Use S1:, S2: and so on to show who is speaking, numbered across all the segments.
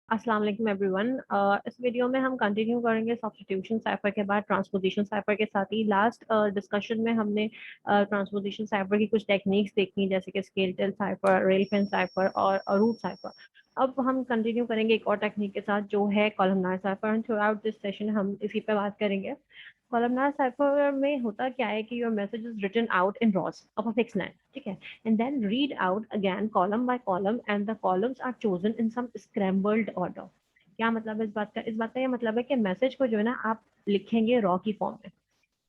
S1: अस्सलाम वालेकुम एवरीवन। इस वीडियो में हम कंटिन्यू करेंगे सब्स्टिट्यूशन साइफर के बाद ट्रांसपोजिशन साइफर के साथ ही लास्ट डिस्कशन में हमने ट्रांसपोजिशन साइफर की कुछ टेक्निक्स देखी जैसे कि स्केलटेल साइफर, रेलफेन साइफर और रूट साइफर। अब हम कंटिन्यू करेंगे एक और टेक्निक के साथ जो है columnar cipher and through out this session हम इसी पे बात करेंगे। कॉलमनार साइफर में होता क्या है कि your message is written out in rows of a fix line, ठीक है, and then read out again column by column and the columns are chosen in some scrambled order। क्या मतलब है इस बात का ये मतलब है कि मैसेज को जो है ना आप लिखेंगे रॉ की फॉर्म में,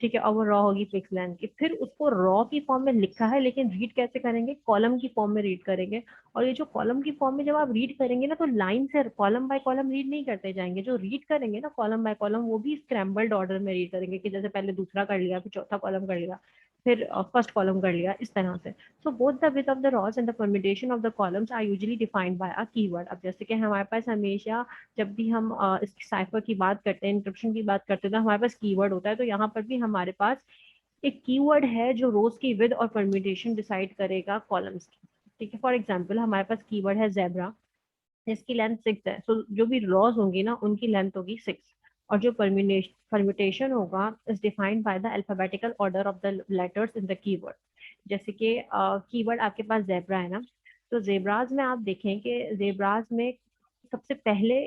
S1: ठीक है, और वो रॉ होगी फिक्स लेंथ की। फिर उसको रॉ की फॉर्म में लिखा है लेकिन रीड कैसे करेंगे, कॉलम की फॉर्म में रीड करेंगे। और ये जो कॉलम की फॉर्म में जब आप रीड करेंगे ना तो लाइन से कॉलम बाय कॉलम रीड नहीं करते जाएंगे, जो रीड करेंगे ना कॉलम बाय कॉलम वो भी स्क्रैम्बल्ड ऑर्डर में रीड करेंगे कि जैसे पहले दूसरा कर लिया, फिर चौथा कॉलम कर लिया, फिर फर्स्ट कॉलम कर लिया, इस तरह से। So both the width of the rows and the permutation of the columns are usually defined by a keyword. अब जैसे कि हमारे पास हमेशा जब भी हम इस साइफर की बात करते हैं, इंक्रिप्शन की बात करते हैं, तो हमारे पास कीवर्ड होता है। तो यहाँ पर भी हमारे पास एक कीवर्ड है जो रोज की विद और परम्यूटेशन डिसाइड करेगा कॉलम्स की, ठीक है। फॉर एग्जांपल हमारे पास कीवर्ड है जेब्रा, इसकी लेंथ 6 है, तो जो भी रॉज होंगी ना उनकी लेंथ होगी 6। और जो परम्यूटेशन होगा is defined by the alphabetical order of the letters in the keyword. जैसे कि कीवर्ड आपके पास जेब्रा है ना, तो जेब्राज में आप देखें कि जेब्राज में सबसे पहले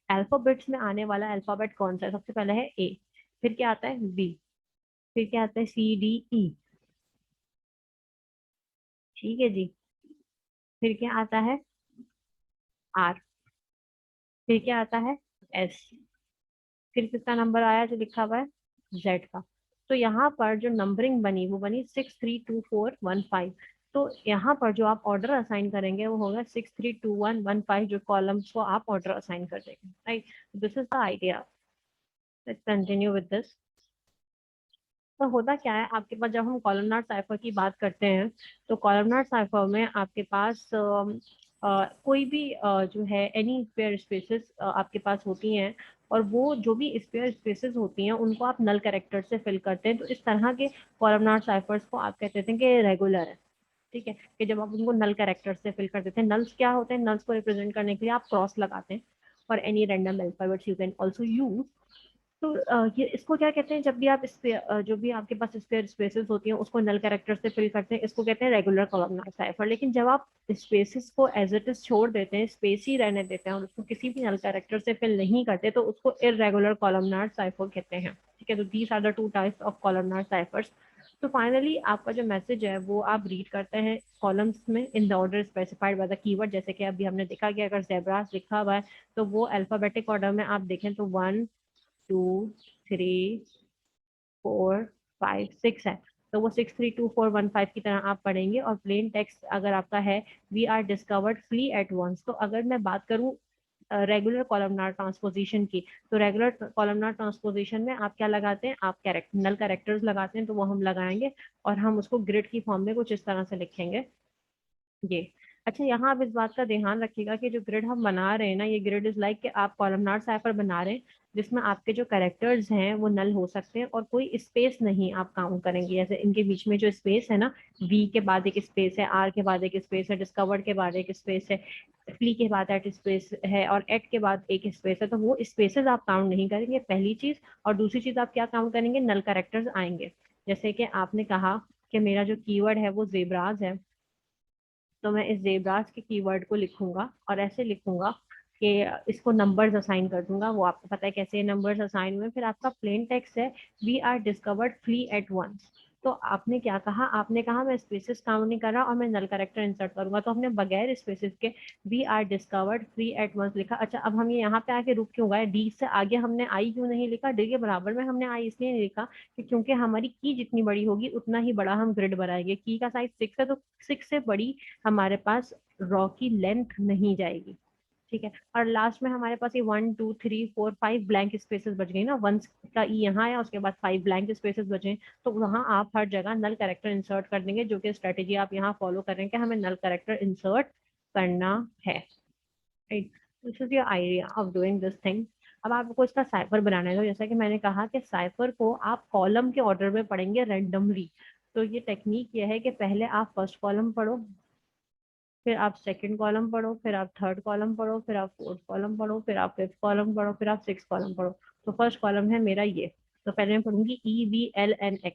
S1: अल्फाबेट्स में आने वाला अल्फाबेट कौन सा है? सबसे पहले है ए, फिर क्या आता है बी, फिर क्या आता है सी डी ई, ठीक है जी, फिर क्या आता है आर, फिर क्या आता है एस, फिर किसका नंबर आया जो लिखा हुआ है जेड का। तो यहाँ पर जो नंबरिंग बनी वो बनी 6 3 2 4 1 5। तो यहाँ पर जो आप ऑर्डर असाइन करेंगे वो होगा 6 3 2 1 1 5, जो कॉलम्स को आप ऑर्डर असाइन कर देंगे, right. This is the idea. Let's continue with this. तो होता क्या है आपके पास जब हम कॉलमनार साइफर की बात करते हैं, तो कॉलमनार साइफर में आपके पास कोई भी जो है एनी स्पेयर स्पेसेस आपके पास होती हैं, और वो जो भी स्पेयर स्पेसेस होती हैं उनको आप नल कैरेक्टर से फिल करते हैं। तो इस तरह के कॉलमनार साइफर्स को आप कहते हैं कि रेगुलर है, ठीक है, कि जब आप उनको नल कैरेक्टर से फिल कर देते हैं। नल्स क्या होते हैं? नल्स को रिप्रेजेंट करने के लिए आप क्रॉस लगाते हैं, और any random alphabets you can also use. तो ये इसको क्या कहते हैं, जब भी आप जो भी आपके पास स्पेयर स्पेसेस होती हैं उसको नल कैरेक्टर से फिल करते हैं, इसको कहते हैं रेगुलर कॉलमनार साइफर। लेकिन जब आप स्पेसेस को एज इट इज छोड़ देते हैं, स्पेस ही रहने देते हैं और उसको किसी भी नल कैरेक्टर से फिल नहीं करते, तो उसको इरेगुलर कॉलमनार साइफर कहते हैं, ठीक है। तो these are the two types of columnar ciphers. तो फाइनली आपका जो मैसेज है वो आप रीड करते हैं कॉलम्स में in the order specified by the keyword. जैसे कि अभी हमने देखा कि अगर जेब्रास लिखा हुआ है तो वो अल्फाबेटिक ऑर्डर में आप देखें तो 1 2 3 4 5 6 है, तो वो 6 3 2 4 1 5 की तरह आप पढ़ेंगे। और प्लेन टेक्स्ट अगर आपका है we are discovered flee at once, तो अगर मैं बात करूं रेगुलर कॉलमनार ट्रांसपोजिशन की, तो रेगुलर कॉलमनार ट्रांसपोजिशन में आप क्या लगाते हैं, आप कैरेक्टर नल कैरेक्टर्स लगाते हैं, तो वो हम लगाएंगे और हम उसको ग्रिड की फॉर्म में कुछ इस तरह से लिखेंगे ये। अच्छा, यहाँ आप इस बात का ध्यान रखिएगा कि जो ग्रिड हम बना रहे हैं ना, ये ग्रिड इज लाइक कि आप कॉलमनार साइफर बना रहे हैं जिसमें आपके जो कैरेक्टर्स हैं वो नल हो सकते हैं और कोई स्पेस नहीं आप काउंट करेंगे। जैसे इनके बीच में जो स्पेस है ना, वी के बाद एक स्पेस है, आर के बाद एक स्पेस है, डिस्कवर्ड के बाद एक स्पेस है, फ्ली के बाद एट स्पेस है, और एट के बाद एक स्पेस है, तो वो स्पेसेस आप काउंट नहीं करेंगे, पहली चीज। और दूसरी चीज आप क्या काउंट करेंगे, नल कैरेक्टर्स आएंगे। जैसे कि आपने कहा कि मेरा जो कीवर्ड है वो जेब्राज है, तो मैं इस जेब्रास के कीवर्ड को लिखूंगा और ऐसे लिखूंगा कि इसको नंबर्स असाइन कर दूंगा। वो आपको पता है कैसे नंबर्स असाइन हुए। फिर आपका प्लेन टेक्स्ट है we are discovered flee at once, तो आपने क्या कहा, आपने कहा मैं स्पेसेस काउंट नहीं कर रहा और मैं नल कैरेक्टर इंसर्ट करूंगा, तो हमने बगैर स्पेसेस के we are discovered flee at once लिखा। अच्छा, अब हम ये यहाँ पे आके रुक क्यों गए, डी से आगे हमने आई क्यों नहीं लिखा? डी के बराबर में हमने आई इसलिए नहीं लिखा कि क्योंकि हमारी की जितनी बड़ी होगी उतना ही बड़ा हम ग्रिड बनाएंगे। की का साइज 6 है, तो 6 से बड़ी हमारे पास रॉ की लेंथ नहीं जाएगी, ठीक है। और लास्ट में हमारे पास ये 1 2 3 4 5 ब्लैंक स्पेसेस बच गई ना, वन का ई यहाँ आया, उसके बाद 5 ब्लैंक स्पेसेस बचे, तो वहां आप हर जगह नल कैरेक्टर इंसर्ट कर देंगे, जो कि स्ट्रेटेजी आप यहाँ फॉलो करेंगे कि हमें नल कैरेक्टर इंसर्ट करना है, right. This is your idea of doing this thing. अब आपको इसका साइफर बनाना है, तो जैसा कि मैंने कहा कि साइफर को आप कॉलम के ऑर्डर में पढ़ेंगे रैंडमली। तो ये टेक्निक ये है कि पहले आप फर्स्ट कॉलम पढ़ो, फिर आप सेकंड कॉलम पढ़ो, फिर आप थर्ड कॉलम पढ़ो, फिर आप फोर्थ कॉलम पढ़ो, फिर आप फिफ्थ कॉलम पढ़ो, फिर आप सिक्स कॉलम पढ़ो। तो फर्स्ट कॉलम है मेरा ये, तो पहले मैं पढ़ूंगी EVLNX,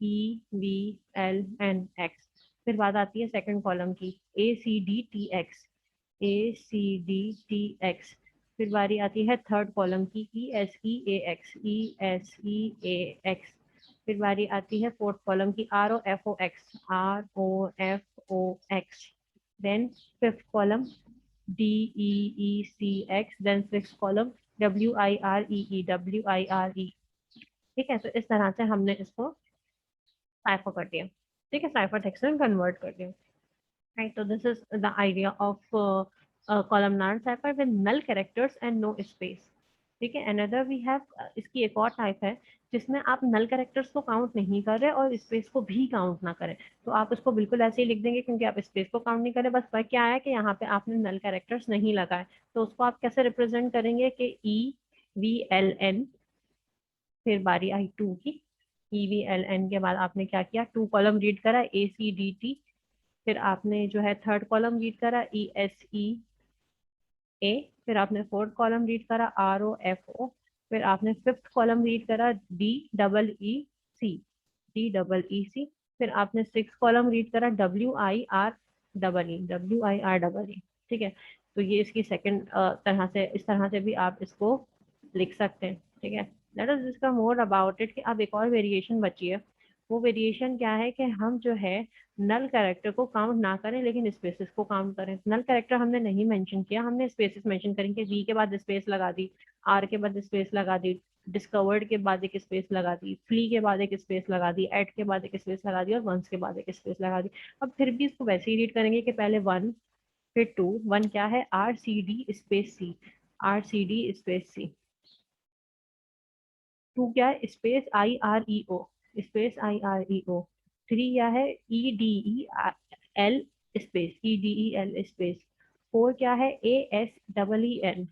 S1: EVLNX। फिर बात आती है सेकंड कॉलम की, ACDTX, ACDTX। फिर बारी आती है थर्ड कॉलम की, ESEAX, ESEAX। फिर बारी आती है फोर्थ कॉलम की, ROFOX, ROFOX। Then fifth column, DEECX। Then six column, WIREE, WIRE। ठीक है, तो इस तरह से हमने इसको साइफर कर दिया। ठीक है, साइफर टेक्स्ट में कन्वर्ट कर दिया। राइट, तो this is the idea of columnar cipher with null characters and no space। ठीक है, अनदर वी हैव, इसकी एक और टाइप है जिसमें आप नल कैरेक्टर्स को काउंट नहीं कर रहे और स्पेस को भी काउंट ना करें। तो आप इसको बिल्कुल ऐसे ही लिख देंगे क्योंकि आप स्पेस को काउंट नहीं करें, बस फर्क क्या है कि यहाँ पे आपने नल कैरेक्टर्स नहीं लगाए। तो उसको आप कैसे रिप्रेजेंट करेंगे कि EVLN। फिर बारी आई टू की, EVLN के बाद आपने क्या किया, टू कॉलम रीड करा, ACDT। फिर आपने जो है थर्ड कॉलम रीड करा, ESEA। फिर आपने फोर्थ कॉलम रीड करा, ROFO। फिर आपने फिफ्थ कॉलम रीड करा, DEEC। फिर आपने सिक्स कॉलम रीड करा, WIREE। ठीक है, तो ये इसकी सेकंड तरह से, इस तरह से भी आप इसको लिख सकते हैं। ठीक है, let us discuss more about it, कि अब एक और वेरिएशन बची है। वो वेरिएशन क्या है कि हम जो है नल कैरेक्टर को काउंट ना करें लेकिन स्पेसेस को काउंट करें। नल कैरेक्टर हमने नहीं मेंशन किया, हमने स्पेसेस मेंशन करेंगे। वी के बाद स्पेस लगा दी, आर के बाद स्पेस लगा दी, डिस्कवर्ड के बाद एक स्पेस लगा दी, फ्ली के बाद एक स्पेस लगा दी, एट के बाद एक स्पेस लगा दी और वंस के बाद एक स्पेस लगा दी। अब फिर भी इसको वैसे ही रीड करेंगे कि पहले वन, फिर टू। वन क्या है, RCD space C, RCD space C। Two क्या है, space IREO, space IREO। Three क्या है, EDEL space, EDEL space. Four क्या है, ASEEN,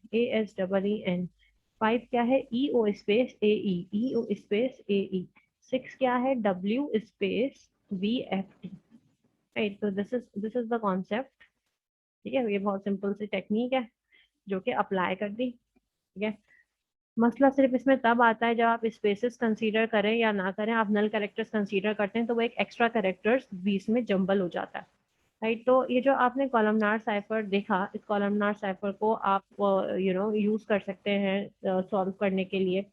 S1: फाइव क्या है, EO space AE, EO space AE। Six क्या है, W स्पेस VFT। राइट, तो दिस इज द कॉन्सेप्ट। ठीक है, ये बहुत सिंपल सी टेक्निक है जो कि अप्लाई कर दी। ठीक है, मसला सिर्फ इसमें तब आता है जब आप स्पेसेस कंसीडर करें या ना करें, आप नल कैरेक्टर्स कंसीडर करते हैं तो वो एक एक्स्ट्रा कैरेक्टर्स बीच में जंबल हो जाता है। राइट, तो ये जो आपने कॉलमनार साइफर देखा, इस कॉलमनार साइफर को आप यूज कर सकते हैं सॉल्व करने के लिए,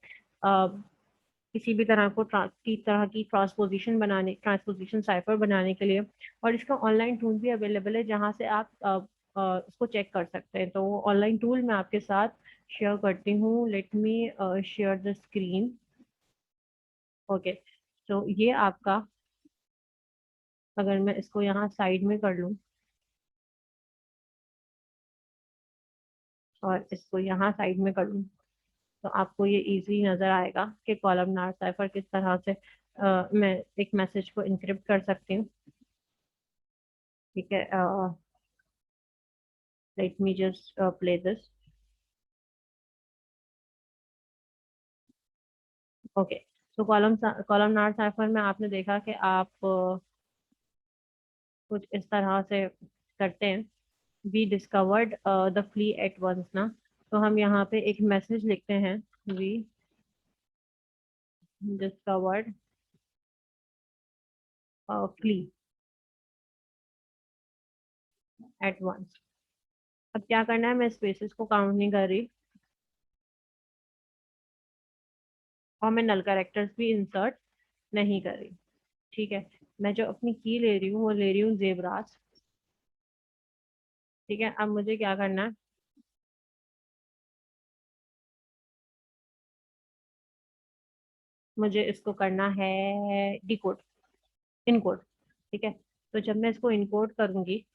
S1: किसी भी तरह को की ट्रांसपोजिशन बनाने, ट्रांसपोजिशन साइफर बनाने के लिए। और इसका ऑनलाइन टूल भी अवेलेबल है जहाँ से आप इसको चेक कर सकते हैं। तो ऑनलाइन टूल मैं आपके साथ शेयर करती हूँ। Let me share the screen. Okay, तो ये आपका, अगर मैं इसको यहाँ साइड में कर लूँ और इसको यहाँ साइड में कर लूँ, तो आपको ये इजी नजर आएगा कि कॉलमनार साइफर किस तरह से मैं एक मैसेज को इनक्रिप्ट कर सकती हूँ। ठीक है, let me just play this. Okay, तो कॉलमनार साइफर में आपने देखा कि आप कुछ इस तरह से करते हैं। We discovered the flee at once ना, तो हम यहाँ पे एक मैसेज लिखते हैं, we discovered flee at once. अब क्या करना है, मैं स्पेसेस को काउंट नहीं कर रही और मैं नल कैरेक्टर्स भी इंसर्ट नहीं कर रही। ठीक है, मैं जो अपनी की ले रही हूँ वो ले रही हूँ जेबरास। ठीक है, अब मुझे क्या करना है, मुझे इसको करना है डिकोड, इनकोड। ठीक है, तो जब मैं इसको इनकोड करूंगी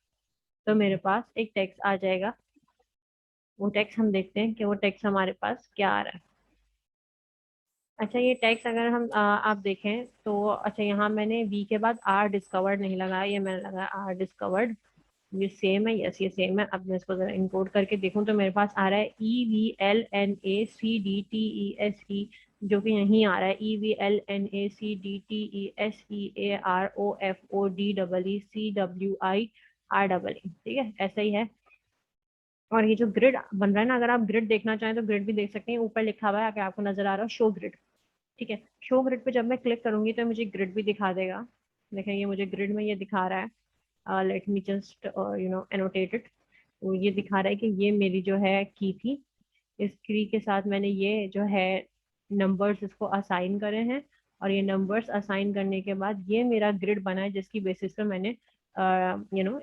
S1: तो मेरे पास एक टेक्स्ट आ जाएगा। वो टेक्स्ट हम देखते हैं कि वो टेक्स्ट हमारे पास क्या आ रहा है। अच्छा, ये टेक्स्ट अगर हम आप देखें तो, अच्छा यहाँ मैंने वी के बाद आर डिस्कवर्ड नहीं लगाया, ये मैंने लगाया आर डिस्कवर्ड। ये सेम है, यस ये सेम है। अब मैं इसको जरा इनकोड करके देखूं तो मेरे पास आ रहा है EVLNACDTESE, जो कि यहीं आ रहा है, EVLNACDTESEAROFODEECWI REE, ठीक है, ऐसा ही है। और ये जो ग्रिड बन रहा है ना, अगर आप ग्रिड देखना चाहें तो ग्रिड भी देख सकते हैं, ऊपर लिखा हुआ है आगे आपको नजर आ रहा है शो ग्रिड। ठीक है, शो ग्रिड पे जब मैं क्लिक करूंगी तो मुझे ग्रिड भी दिखा देगा। देखें ये मुझे ग्रिड में ये दिखा रहा है, let me just annotate it. तो ये दिखा रहा है कि ये मेरी जो है की थी, इस की के साथ मैंने ये जो है नंबर्स इसको असाइन करे हैं, और ये नंबर्स असाइन करने के बाद ये मेरा ग्रिड बना है जिसकी बेसिस पे मैंने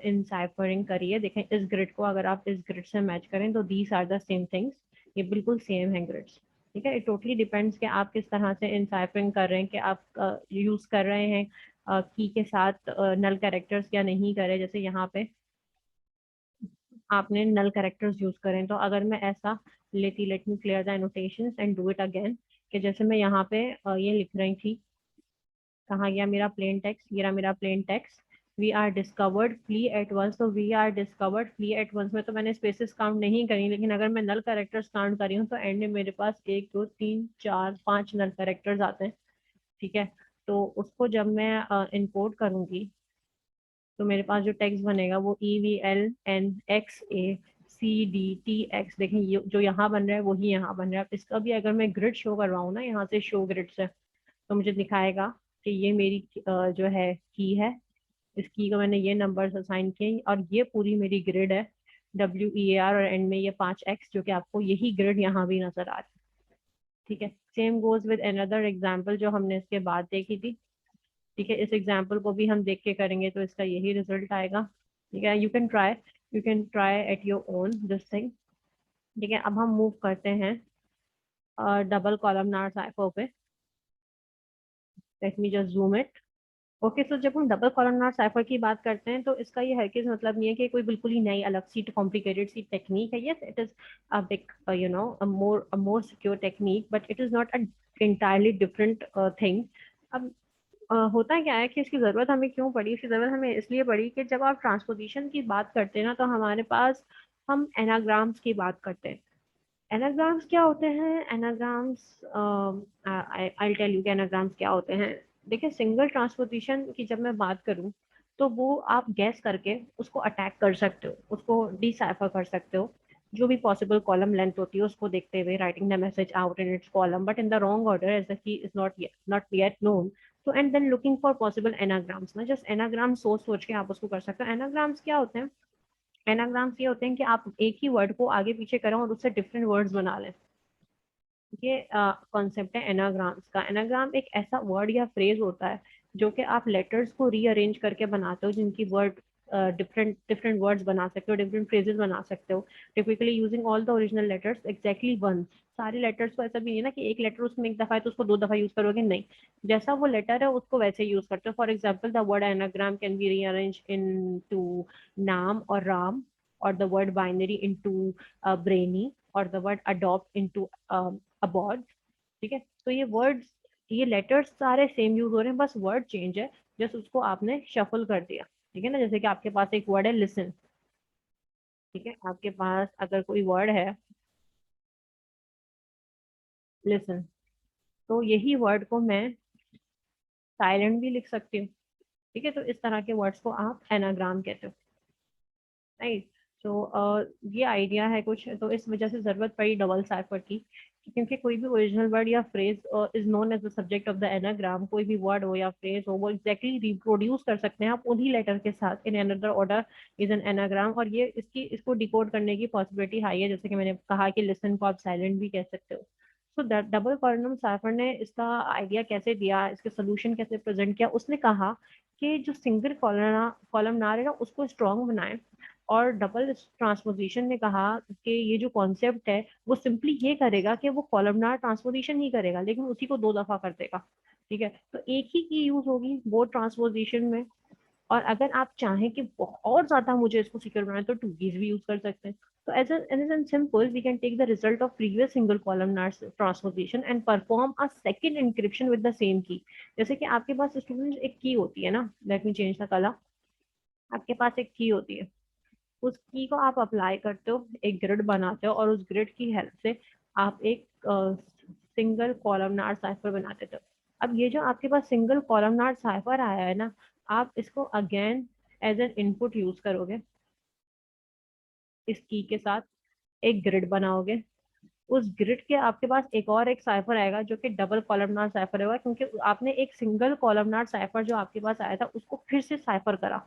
S1: इनसाइफरिंग करी है। देखें इस ग्रिड को अगर आप इस ग्रिड से मैच करें तो these are the same things, ये बिल्कुल सेम है ग्रिड्स। ठीक है, इट टोटली डिपेंड्स कि आप किस तरह से इनसाइफरिंग कर रहे हैं, कि आप यूज कर रहे हैं की के साथ नल कैरेक्टर्स या नहीं करे। जैसे यहाँ पे आपने नल कैरेक्टर्स यूज करें, तो अगर मैं ऐसा लेती, let me clear the annotations and do it again, कि जैसे मैं यहाँ पे ये लिख रही थी, कहाँ गया मेरा प्लेन टेक्स्ट, ये रहा मेरा plain text, we are discovered flee at once. तो we are discovered flee at once में तो मैंने स्पेसेस काउंट नहीं करी, लेकिन अगर मैं नल कैरेक्टर्स काउंट करी हूँ तो एंड में मेरे पास 1 2 3 4 5 नल कैरेक्टर्स आते हैं। ठीक है, तो उसको जब मैं इनकोड करूंगी तो मेरे पास जो टेक्स्ट बनेगा वो EVLNXACDTX। देखें ये जो यहाँ बन रहा है वही यहाँ बन रहा है। इसका भी अगर मैं ग्रिड शो कर रहा हूँ ना यहाँ से शो ग्रिड से, तो मुझे दिखाएगा कि ये मेरी जो है की है, इस की को मैंने ये नंबर असाइन किए और ये पूरी मेरी ग्रिड है, WEAR, और एंड में ये 5X, जो कि आपको यही ग्रिड यहाँ भी नजर आ रहा है। ठीक है, same goes with another example जो हमने इसके बाद देखी थी। ठीक है, इस एग्जाम्पल को भी हम देख के करेंगे तो इसका यही रिजल्ट आएगा। ठीक है, you can try at your own this thing. ठीक है, अब हम मूव करते हैं डबल कॉलमनार साइफर पे। Let me just zoom it. Okay, तो जब हम डबल कॉलमनार साइफर की बात करते हैं तो इसका ये हरगिज मतलब नहीं है कि कोई बिल्कुल ही नई अलग सी कॉम्प्लिकेटेड सी टेक्निक है। Yes, it is a big a more secure technique, but it is not a entirely different thing. अब होता क्या है कि इसकी ज़रूरत हमें क्यों पड़ी, इसकी ज़रूरत हमें इसलिए पड़ी कि जब आप ट्रांसपोजिशन की बात करते हैं ना, तो हमारे पास हम एनाग्राम्स की बात करते हैं। एनाग्राम्स क्या होते हैं? एनाग्राम्स, आई टेल यू कि एनाग्राम्स क्या होते हैं। देखिए, सिंगल ट्रांसपोजिशन की जब मैं बात करूं तो वो आप गैस करके उसको अटैक कर सकते हो, उसको डिसाइफर कर सकते हो। जो भी पॉसिबल कॉलम लेंथ होती है उसको देखते हुए writing the message out in its column but in the wrong order as the key is not yet known. तो and then looking for possible anagrams ना, जस्ट एनाग्राम सोच सोच के आप उसको कर सकते हो। एनाग्राम्स क्या होते हैं? एनाग्राम्स ये होते हैं कि आप एक ही वर्ड को आगे पीछे करें और उससे डिफरेंट वर्ड्स बना लें। ये कॉन्सेप्ट है एनाग्राम्स का। एनाग्राम एक ऐसा वर्ड या फ्रेज होता है जो कि आप लेटर्स को रीअरेंज करके बनाते हो, जिनकी वर्ड डिफरेंट डिफरेंट वर्ड्स बना सकते हो, डिफरेंट फ्रेजेस बना सकते हो, typically using all the original letters exactly one. सारे लेटर्स को ऐसा भी नहीं है ना कि एक लेटर उसमें एक दफा है तो उसको 2 दफा यूज करोगे, नहीं, जैसा वो लेटर है उसको वैसे यूज करते हो। For example, the word anagram can be rearrange in to नाम और Ram, or the word binary into brainy, or the word adopt into abort। ठीक है, तो ये वर्ड्स, ये लेटर्स सारे सेम यूज हो रहे हैं, बस वर्ड चेंज है, जस्ट उसको आपने शफल कर दिया। ठीक है ना, जैसे कि आपके पास एक वर्ड है लिसन। ठीक है, आपके पास अगर कोई वर्ड है लिसन, तो यही वर्ड को मैं साइलेंट भी लिख सकती हूँ। ठीक है, तो इस तरह के वर्ड्स को आप एनाग्राम कहते हो, राइट। तो ये आइडिया है कुछ, तो इस वजह से जरूरत पड़ी डबल साइफर की, क्योंकि कोई भी ओरिजिनल वर्ड या phrase is known as the subject of the anagram. कोई भी वर्ड हो या फ्रेज हो वो एग्जैक्टली रिप्रोड्यूस कर सकते हैं आप उन्हीं लेटर के साथ in another order is an anagram. और ये इसको डिकोड करने की पॉसिबिलिटी हाई है, जैसे कि मैंने कहा कि लिसन को आप साइलेंट भी कह सकते हो। सो डबल कॉलम साइफर ने इसका आइडिया कैसे दिया, इसके सोल्यूशन कैसे प्रेजेंट किया, उसने कहा कि जो सिंगल कॉलमनार है ना उसको स्ट्रॉन्ग बनाए। और डबल ट्रांसपोजिशन ने कहा कि ये जो कॉन्सेप्ट है वो सिंपली ये करेगा कि वो कॉलमनार ट्रांसपोजिशन ही करेगा, लेकिन उसी को 2 दफा कर देगा। ठीक है, तो एक ही की यूज होगी वो ट्रांसपोजिशन में। और अगर आप चाहें कि बहुत ज्यादा मुझे इसको सिक्योर बनाए तो 2 कीज भी यूज कर सकते हैं। तो as an simple we can take the result of previous single columnar transposition and perform a second encryption with the same key. जैसे कि आपके पास स्टूडेंट एक की होती है ना, let me change the colour. आपके पास एक की होती है, उस की को आप अप्लाई करते हो, एक ग्रिड बनाते हो, और उस ग्रिड की हेल्प से आप एक सिंगल कॉलमनार साइफर बना देते हो। अब ये जो आपके पास सिंगल कॉलमनार साइफर आया है ना, आप इसको again as an input use करोगे, इस की के साथ एक ग्रिड बनाओगे। उस ग्रिड के आपके पास एक साइफर आएगा जो कि डबल कॉलमनार साइफर होगा, क्योंकि आपने एक सिंगल कॉलमनार साइफर जो आपके पास आया था उसको फिर से साइफर करा।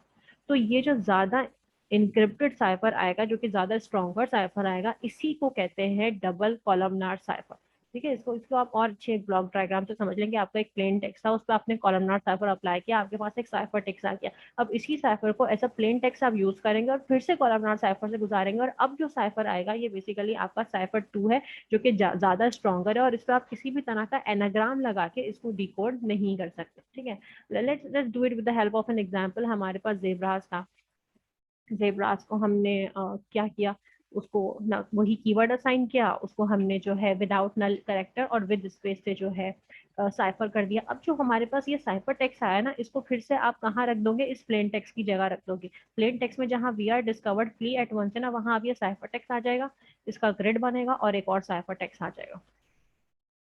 S1: तो ये जो ज्यादा इनक्रिप्टेड साइफर आएगा, जो कि ज्यादा स्ट्रॉन्गर साइफर आएगा, इसी को कहते हैं डबल कॉलमनार साइफर। ठीक है, इसको इसको आप और अच्छे ब्लॉक डायग्राम से समझ लेंगे। आपका एक प्लेन टेक्स्ट था, उस पर आपने कॉलमनार साइफर अप्लाई किया, आपके पास एक साइफर टेक्स्ट आ गया। अब इसी साइफर को ऐसा प्लेन टेक्स्ट आप यूज करेंगे और फिर से कॉलमनार साइफर से गुजारेंगे, और अब जो साइफर आएगा ये बेसिकली आपका साइफर 2 है, जो कि ज्यादा स्ट्रॉन्गर है, और इस पर आप किसी भी तरह का एनाग्राम लगा के इसको डिकोड नहीं कर सकते। ठीक है, let's do it with the help of an example. हमारे पास जेब्रास था, जेब्रास को हमने क्या किया, उसको ना वही कीवर्ड असाइन किया, उसको हमने जो है विदाउट नल करेक्टर और विद स्पेस से जो है साइफर कर दिया। अब जो हमारे पास ये साइफर टेक्स्ट आया ना, इसको फिर से आप कहाँ रख दोगे, इस प्लेन टेक्स्ट की जगह रख दोगे। प्लेन टेक्स्ट में जहाँ we are discovered flee at once है ना, वहां अब ये साइफर टेक्स्ट आ जाएगा, इसका ग्रिड बनेगा और एक और साइफर टेक्स्ट आ जाएगा।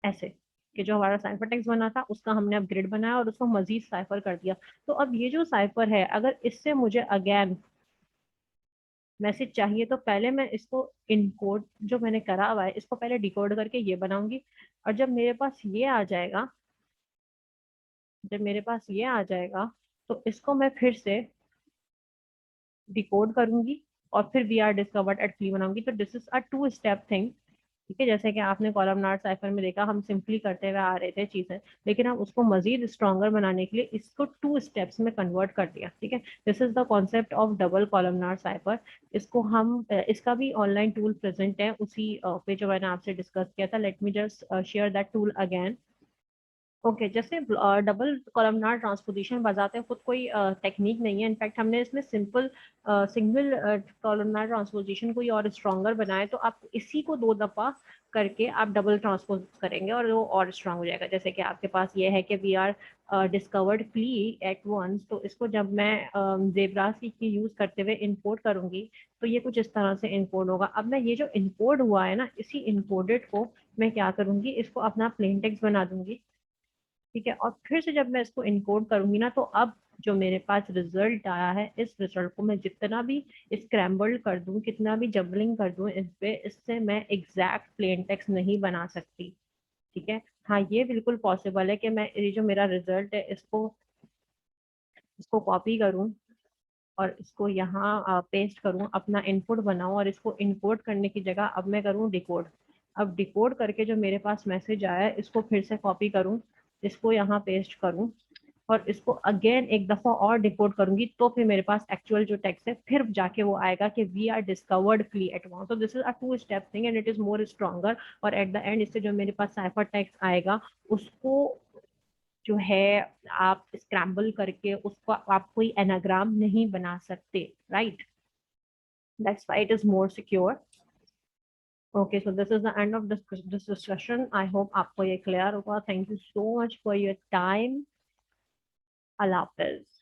S1: ऐसे कि जो हमारा साइफर टेक्स्ट बना था उसका हमने अब ग्रिड बनाया और उसको मजीद साइफर कर दिया। तो अब ये जो साइफर है, अगर इससे मुझे अगेन मैसेज चाहिए, तो पहले मैं इसको इनकोड जो मैंने करा हुआ है इसको पहले डिकोड करके ये बनाऊंगी। और जब मेरे पास ये आ जाएगा, जब मेरे पास ये आ जाएगा, तो इसको मैं फिर से डिकोड करूंगी और फिर वी आर डिस्कवर्ड एट 3 बनाऊंगी। तो this is a two step thing. ठीक है, जैसे कि आपने कॉलमनार साइफर में देखा, हम सिंपली करते हुए आ रहे थे चीजें, लेकिन हम उसको मजीद स्ट्रॉन्गर बनाने के लिए इसको 2 स्टेप्स में कन्वर्ट कर दिया। ठीक है, this is the concept of double columnar cipher. इसको हम इसका भी ऑनलाइन टूल प्रेजेंट है उसी पे जो मैंने आपसे डिस्कस किया था। Let me just share that tool again. Okay, जैसे डबल कॉलमनार ट्रांसपोजिशन बजाते खुद कोई टेक्निक नहीं है। इनफैक्ट हमने इसमें सिंपल सिंगल कॉलमनार ट्रांसपोजिशन कोई और स्ट्रॉन्गर बनाए, तो आप इसी को 2 दफा करके आप डबल ट्रांसपोज करेंगे और वो और स्ट्रांग हो जाएगा। जैसे कि आपके पास ये है कि we are discovered flee at once, तो इसको जब मैं जेब्रास की यूज करते हुए इनकोड करूंगी, तो ये कुछ इस तरह से इनकोड होगा। अब मैं ये जो इनकोड हुआ है ना, इसी इनकोडेड को मैं क्या करूंगी, इसको अपना प्लेन टेक्स्ट बना दूंगी। ठीक है, और फिर से जब मैं इसको इनकोड करूंगी ना, तो अब जो मेरे पास रिजल्ट आया है, इस रिजल्ट को मैं जितना भी स्क्रैम्बल्ड कर दूं, कितना भी जबलिंग कर दूं इस पे, इससे मैं एग्जैक्ट प्लेन टेक्स्ट नहीं बना सकती। ठीक है, हाँ ये बिल्कुल पॉसिबल है कि मैं ये जो मेरा रिजल्ट है इसको इसको कॉपी करूं और इसको यहाँ पेस्ट करूं, अपना इनपुट बनाऊं, और इसको इनकोड करने की जगह अब मैं करूं डिकोड। अब डिकोड करके जो मेरे पास मैसेज आया है इसको फिर से कॉपी करूं, इसको यहाँ पेस्ट करूं, और इसको अगेन एक दफा और डिकोड करूंगी, तो फिर मेरे पास एक्चुअल जो टेक्स्ट है फिर जाके वो आएगा कि we are discovered flee at once. तो this is a 2 step thing and it is more stronger. और एट द एंड इससे जो मेरे पास साइफर टेक्स्ट आएगा, उसको जो है आप स्क्रैम्बल करके उसको आप कोई एनाग्राम नहीं बना सकते, right? That's why it is more secure. Okay, so this is the end of this discussion. I hope आपको ये क्लियर होगा। Thank you so much for your time. Allah Hafiz.